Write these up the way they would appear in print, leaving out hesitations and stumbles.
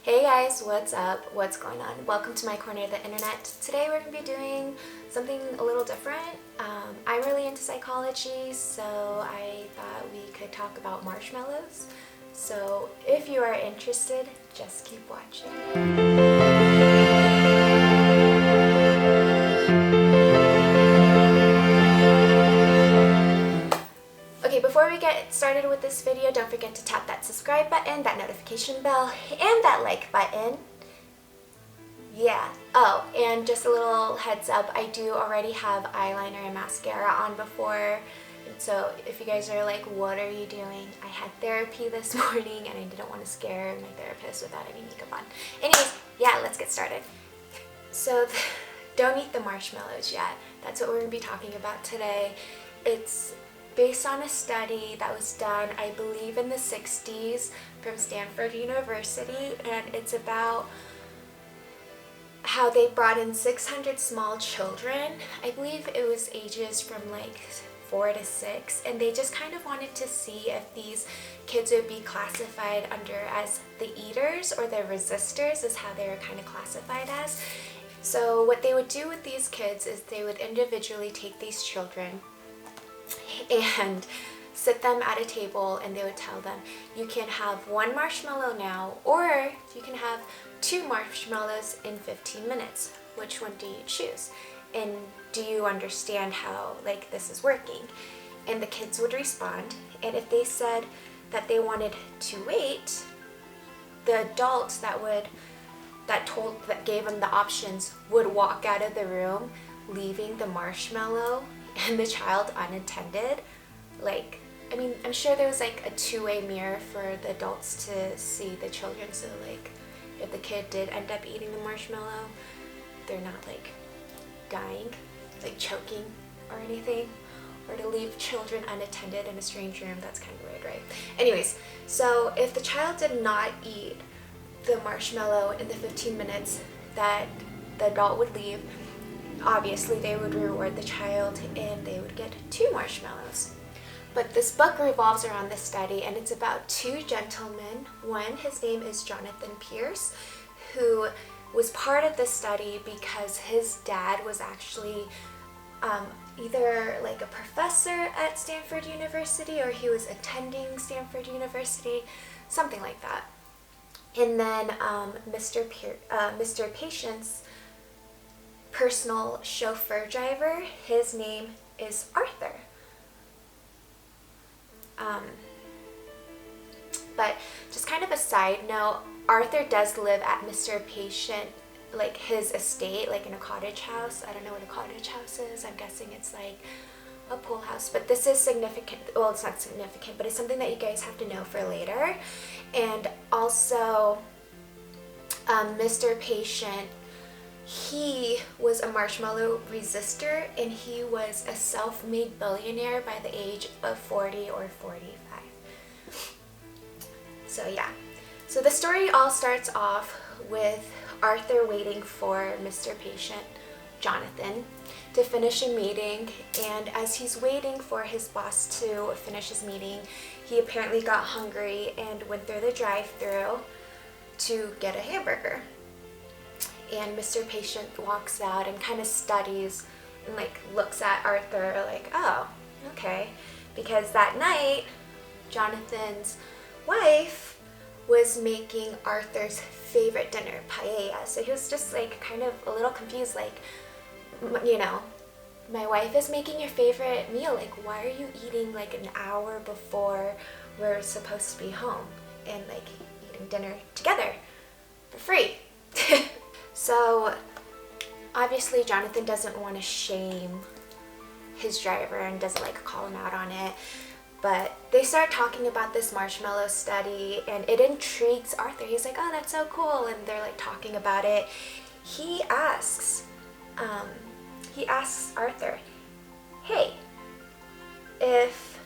Hey guys, what's up? What's going on? Welcome to my corner of the internet. Today we're going to be doing something a little different. I'm really into psychology, so I thought we could talk about marshmallows. So if you are interested, just keep watching. Before we get started with this video, don't forget to tap that subscribe button, that notification bell, and that like button. Yeah. Oh, and just a little heads up, I do already have eyeliner and mascara on before. And so if you guys are like, what are you doing? I had therapy this morning and I didn't want to scare my therapist without any makeup on. Anyways, yeah, let's get started. So don't eat the marshmallows yet. That's what we're going to be talking about today. It's based on a study that was done, I believe, in the 60s from Stanford University, and it's about how they brought in 600 small children. I believe it was ages from like 4 to 6, and they just kind of wanted to see if these kids would be classified under as the eaters or the resistors, is how they were kind of classified as. So what they would do with these kids is they would individually take these children and sit them at a table, and they would tell them, you can have 1 marshmallow now, or you can have 2 marshmallows in 15 minutes. Which one do you choose? And do you understand how like this is working? And the kids would respond, and if they said that they wanted to wait, the adults that gave them the options would walk out of the room, leaving the marshmallow and the child unattended. Like, I mean, I'm sure there was like a two-way mirror for the adults to see the children, so like if the kid did end up eating the marshmallow, they're not like dying, like choking or anything. Or to leave children unattended in a strange room, that's kind of weird, right? Anyways, so if the child did not eat the marshmallow in the 15 minutes that the adult would leave, obviously they would reward the child and they would get 2 marshmallows. But this book revolves around this study, and it's about 2 gentlemen. One, his name is Jonathan Pierce, who was part of the study because his dad was actually either like a professor at Stanford University or he was attending Stanford University, something like that. And then Mr. Patient's personal chauffeur driver, his name is Arthur. But just kind of a side note, Arthur does live at Mr. Patient, like his estate, like in a cottage house. I don't know what a cottage house is. I'm guessing it's like a pool house, but this is significant. Well, it's not significant, but it's something that you guys have to know for later. And also, Mr. Patient, he was a marshmallow resistor, and he was a self-made billionaire by the age of 40 or 45. So yeah. So the story all starts off with Arthur waiting for Mr. Patient, Jonathan, to finish a meeting, and as he's waiting for his boss to finish his meeting, he apparently got hungry and went through the drive-thru to get a hamburger. And Mr. Patient walks out and kind of studies and like looks at Arthur like, oh, okay. Because that night, Jonathan's wife was making Arthur's favorite dinner, paella. So he was just like kind of a little confused, like, you know, my wife is making your favorite meal. Like, why are you eating like an hour before we're supposed to be home and like eating dinner together for free? So obviously Jonathan doesn't want to shame his driver and doesn't like call him out on it, but they start talking about this marshmallow study and it intrigues Arthur. He's like, oh, that's so cool, and they're like talking about it. He asks Arthur, hey, if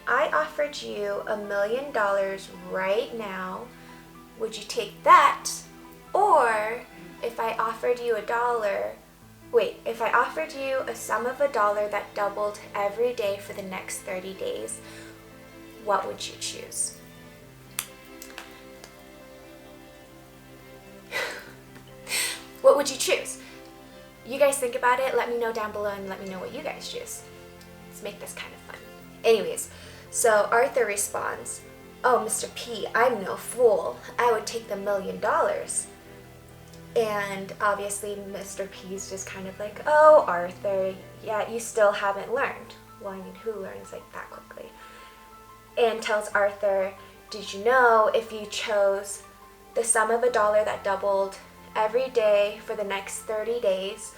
I offered you $1 million right now, would you take that? Or if I offered you if I offered you a sum of $1 that doubled every day for the next 30 days, what would you choose? would you choose? You guys think about it. Let me know down below and let me know what you guys choose. Let's make this kind of fun. Anyways, so Arthur responds, "Oh, Mr. P, I'm no fool. I would take the $1 million. And obviously Mr. P's just kind of like, "Oh, Arthur, yeah, you still haven't learned." Well, I mean, who learns like that quickly? And tells Arthur, "Did you know if you chose the sum of $1 that doubled every day for the next 30 days,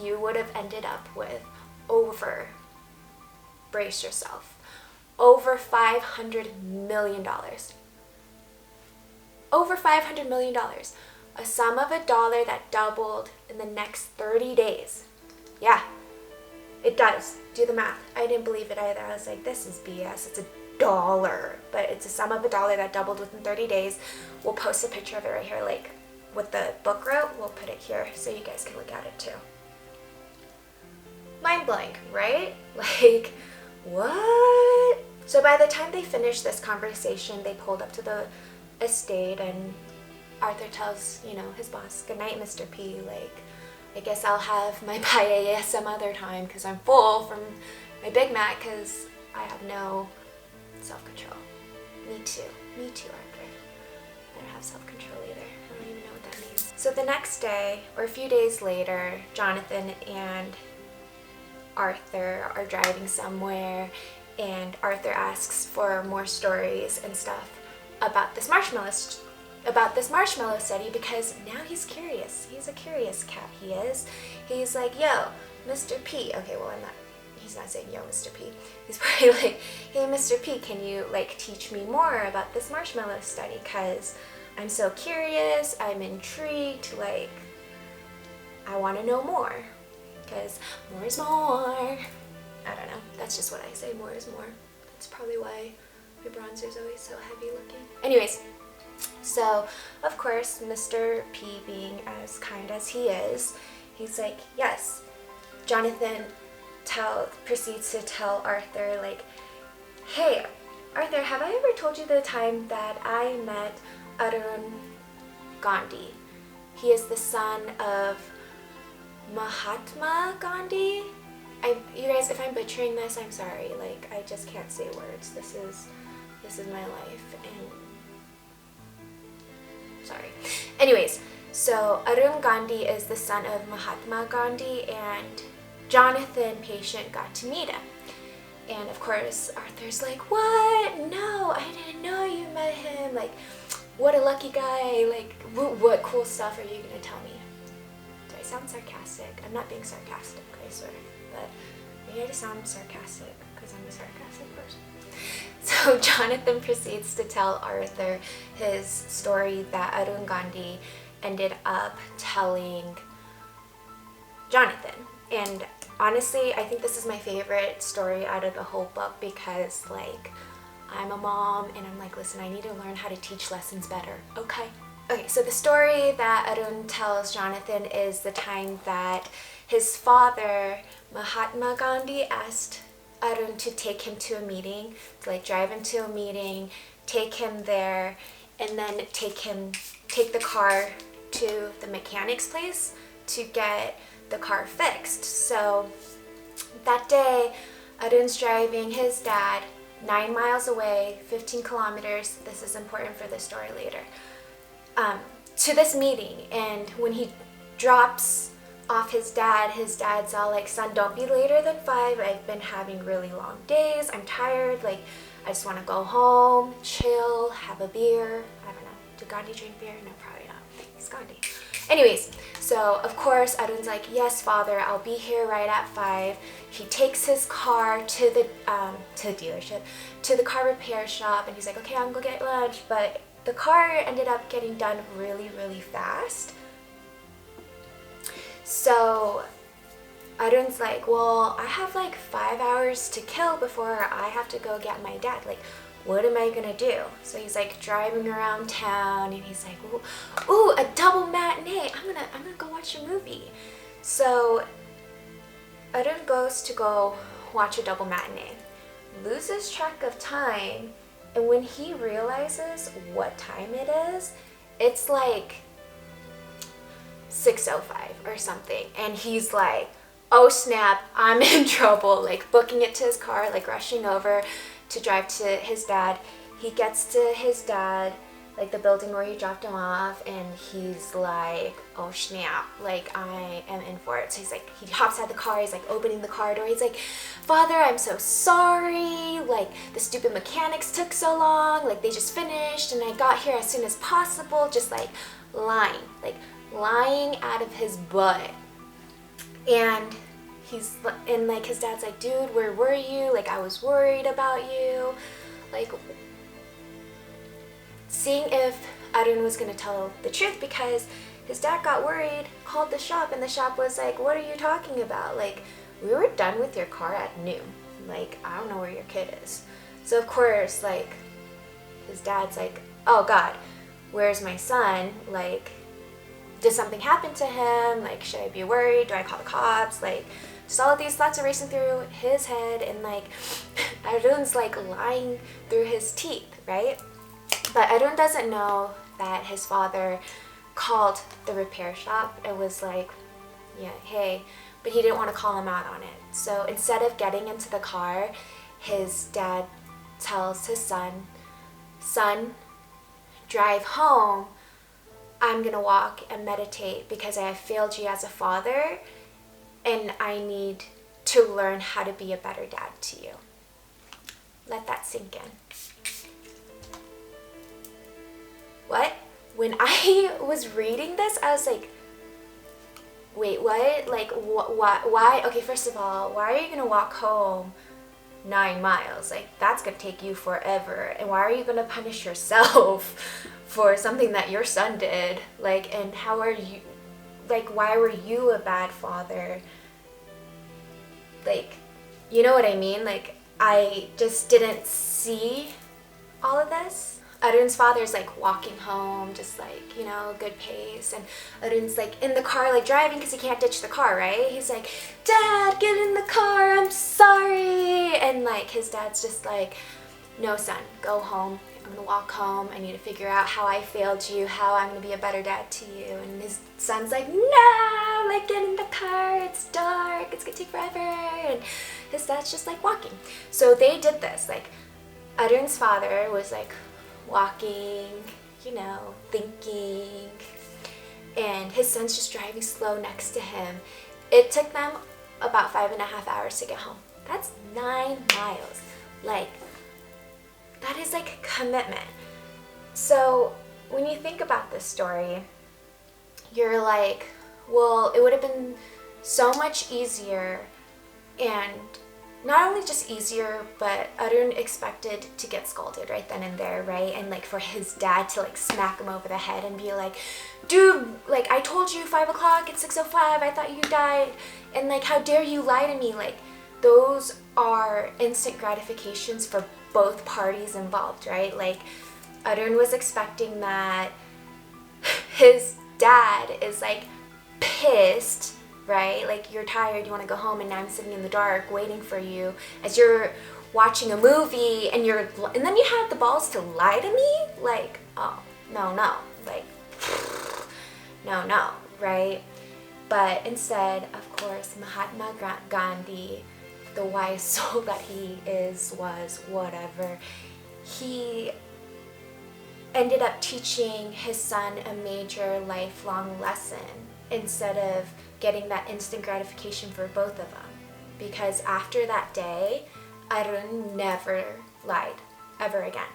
you would have ended up with brace yourself, over $500 million. Over $500 million. A sum of $1 that doubled in the next 30 days. Yeah, it does. Do the math. I didn't believe it either. I was like, this is BS. It's $1. But it's a sum of $1 that doubled within 30 days. We'll post a picture of it right here, like with the book route. We'll put it here so you guys can look at it too. Mind-blowing, right? Like, what? So by the time they finished this conversation, they pulled up to the estate and Arthur tells, his boss, "Good night, Mr. P. Like, I guess I'll have my paella some other time because I'm full from my Big Mac because I have no self-control." Me too, Arthur. I don't have self-control either. I don't even know what that means. So the next day, or a few days later, Jonathan and Arthur are driving somewhere and Arthur asks for more stories and stuff about this marshmallow study because now he's curious. He's a curious cat, he is. He's like, "Yo, Mr. P." Okay, well, he's not saying yo, Mr. P. He's probably like, "Hey, Mr. P, can you like teach me more about this marshmallow study? Cause I'm so curious, I'm intrigued, like, I want to know more. Cause more is more." I don't know, that's just what I say, more is more. That's probably why my bronzer is always so heavy looking. Anyways, so of course, Mr. P, being as kind as he is, he's like, yes. Jonathan proceeds to tell Arthur, like, "Hey, Arthur, have I ever told you the time that I met Arun Gandhi? He is the son of Mahatma Gandhi." You guys, if I'm butchering this, I'm sorry. Like, I just can't say words. This is my life, and sorry. Anyways, so Arun Gandhi is the son of Mahatma Gandhi, and Jonathan, patient, got to meet him. And of course, Arthur's like, "What? No, I didn't know you met him. Like, what a lucky guy. Like, what cool stuff are you gonna tell me?" Do I sound sarcastic? I'm not being sarcastic, I swear. But maybe I just sound sarcastic because I'm a sarcastic person. So Jonathan proceeds to tell Arthur his story that Arun Gandhi ended up telling Jonathan. And honestly, I think this is my favorite story out of the whole book because, like, I'm a mom and I'm like, listen, I need to learn how to teach lessons better, okay? Okay, so the story that Arun tells Jonathan is the time that his father, Mahatma Gandhi, asked Arun to take him to a meeting, to like drive him to a meeting, take him there, and then take the car to the mechanic's place to get the car fixed. So that day, Arun's driving his dad 9 miles away, 15 kilometers, this is important for the story later, to this meeting. And when he drops off his dad's all like, "Son, don't be later than 5. I've been having really long days. I'm tired. Like, I just want to go home, chill, have a beer." I don't know. Do Gandhi drink beer? No, probably not. He's Gandhi. Anyways, so of course Arun's like, "Yes, father, I'll be here right at 5. He takes his car to the dealership, to the car repair shop, and he's like, "Okay, I'm gonna go get lunch." But the car ended up getting done really, really fast. So Arun's like, "Well, I have like 5 hours to kill before I have to go get my dad. Like, what am I gonna do?" So he's like driving around town and he's like, "Ooh, a double matinee. I'm gonna go watch a movie." So Arun goes to go watch a double matinee, loses track of time, and when he realizes what time it is, it's like 6:05 or something, and he's like, oh snap, I'm in trouble, like booking it to his car, like rushing over to drive to his dad. He gets to his dad, like the building where he dropped him off, and he's like, oh snap, like I am in for it. So he's like, he hops out of the car, he's like opening the car door, he's like, Father, I'm so sorry, like the stupid mechanics took so long, like they just finished and I got here as soon as possible, just like lying out of his butt. And like his dad's like, dude, where were you? Like I was worried about you. Like seeing if Arun was gonna tell the truth, because his dad got worried, called the shop, and the shop was like, what are you talking about? Like, we were done with your car at noon. Like, I don't know where your kid is. So of course, like, his dad's like, oh God, where's my son? Like, did something happen to him? Like, should I be worried? Do I call the cops? Like, just all of these thoughts are racing through his head, and like, Arun's like lying through his teeth, right? But Arun doesn't know that his father called the repair shop and was like, yeah, hey, but he didn't want to call him out on it. So instead of getting into the car, his dad tells his son, drive home. I'm gonna walk and meditate because I have failed you as a father and I need to learn how to be a better dad to you. Let that sink in. What? When I was reading this, I was like, wait, what? Like, why? Okay, first of all, why are you gonna walk home 9 miles? Like, that's gonna take you forever. And why are you gonna punish yourself for something that your son did? Like, and how are you, like, why were you a bad father? Like, you know what I mean? Like, I just didn't see all of this. Arun's father's like walking home, just like, you know, good pace, and Arun's like in the car, like driving because he can't ditch the car, right? He's like, Dad, get in the car, I'm sorry. And like his dad's just like, no son, go home. I'm gonna walk home. I need to figure out how I failed you, how I'm gonna be a better dad to you. And his son's like, no, like get in the car, it's dark, it's gonna take forever. And his dad's just like walking. So they did this, like Arun's father was like walking, you know, thinking, and his son's just driving slow next to him. It took them about 5.5 hours to get home. That's 9 miles. Like, that is like commitment. So when you think about this story, you're like, well, it would have been so much easier, and not only just easier, but Arun expected to get scolded right then and there, right? And like for his dad to like smack him over the head and be like, dude, like I told you 5 o'clock, it's 6:05, I thought you died. And like, how dare you lie to me? Like, those are instant gratifications for both parties involved, right? Like, Arun was expecting that his dad is like pissed, right? Like, you're tired, you want to go home, and now I'm sitting in the dark waiting for you as you're watching a movie, and then you have the balls to lie to me? Like, oh, no, like, no, right? But instead, of course, Mahatma Gandhi, the wise soul that he was whatever, he ended up teaching his son a major lifelong lesson instead of getting that instant gratification for both of them. Because after that day, Arun never lied ever again.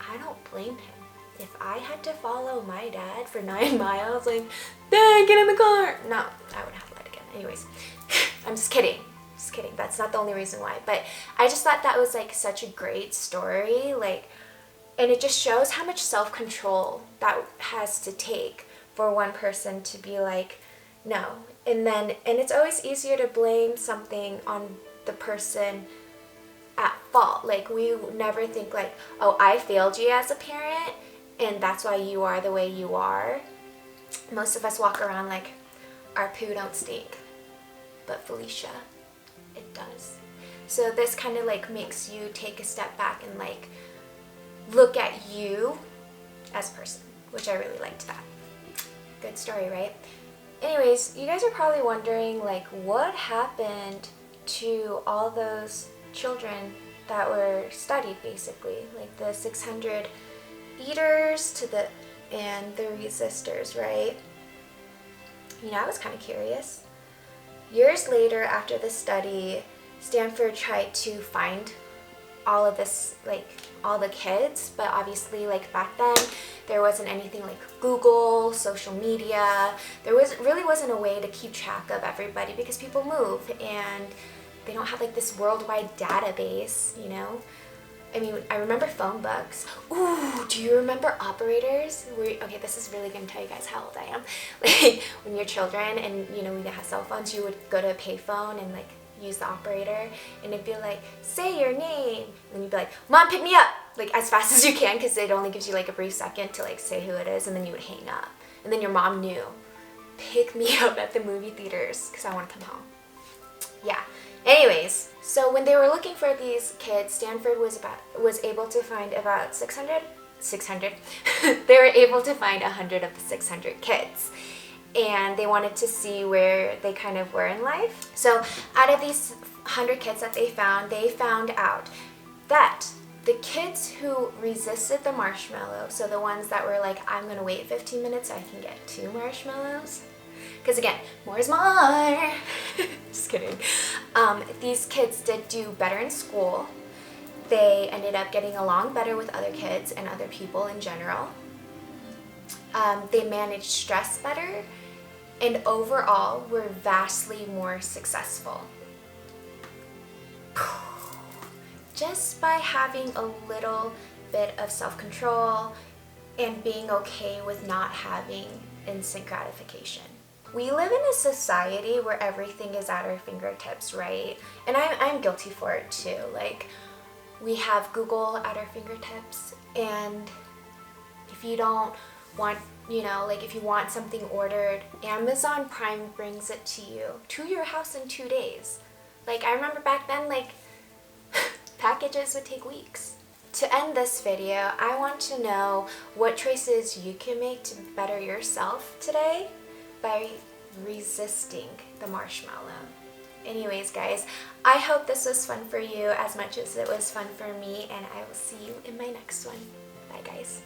I don't blame him. If I had to follow my dad for 9 miles, like, Dad, get in the car! No, I would have lied again. Anyways, I'm just kidding. That's not the only reason why. But I just thought that was like such a great story. Like, and it just shows how much self-control that has to take for one person to be like, no. And it's always easier to blame something on the person at fault. Like, we never think like, oh, I failed you as a parent and that's why you are the way you are. Most of us walk around like our poo don't stink, but Felicia, it does. So this kind of like makes you take a step back and like look at you as a person, which I really liked that. Good story, right? Anyways, you guys are probably wondering, like, what happened to all those children that were studied, basically, like the 600 eaters and the resistors, right? You know, I was kind of curious. Years later, after the study, Stanford tried to find all of this, like all the kids, but obviously, like back then, there wasn't anything like Google, social media. There really wasn't a way to keep track of everybody because people move and they don't have like this worldwide database, you know? I mean, I remember phone books. Ooh, do you remember operators? Okay, this is really gonna tell you guys how old I am. Like, when you're children and, you know, we didn't have cell phones, you would go to a payphone and like use the operator and it'd be like, say your name. And then you'd be like, Mom, pick me up! Like, as fast as you can because it only gives you like a brief second to like say who it is and then you would hang up. And then your mom knew, pick me up at the movie theaters because I want to come home. Yeah. Anyways, so when they were looking for these kids, Stanford was able to find about 600. They were able to find 100 of the 600 kids. And they wanted to see where they kind of were in life. So out of these 100 kids that they found out that the kids who resisted the marshmallow, so the ones that were like, I'm gonna wait 15 minutes so I can get 2 marshmallows, because again, more is more. Just kidding. These kids did do better in school. They ended up getting along better with other kids and other people in general. They managed stress better and overall were vastly more successful. Just by having a little bit of self-control and being okay with not having instant gratification. We live in a society where everything is at our fingertips, right? And I'm guilty for it too. Like, we have Google at our fingertips, and if you don't want, you know, like if you want something ordered, Amazon Prime brings it to you, to your house in 2 days. Like, I remember back then, like, packages would take weeks. To end this video, I want to know what choices you can make to better yourself today by resisting the marshmallow. Anyways, guys, I hope this was fun for you as much as it was fun for me, and I will see you in my next one. Bye, guys.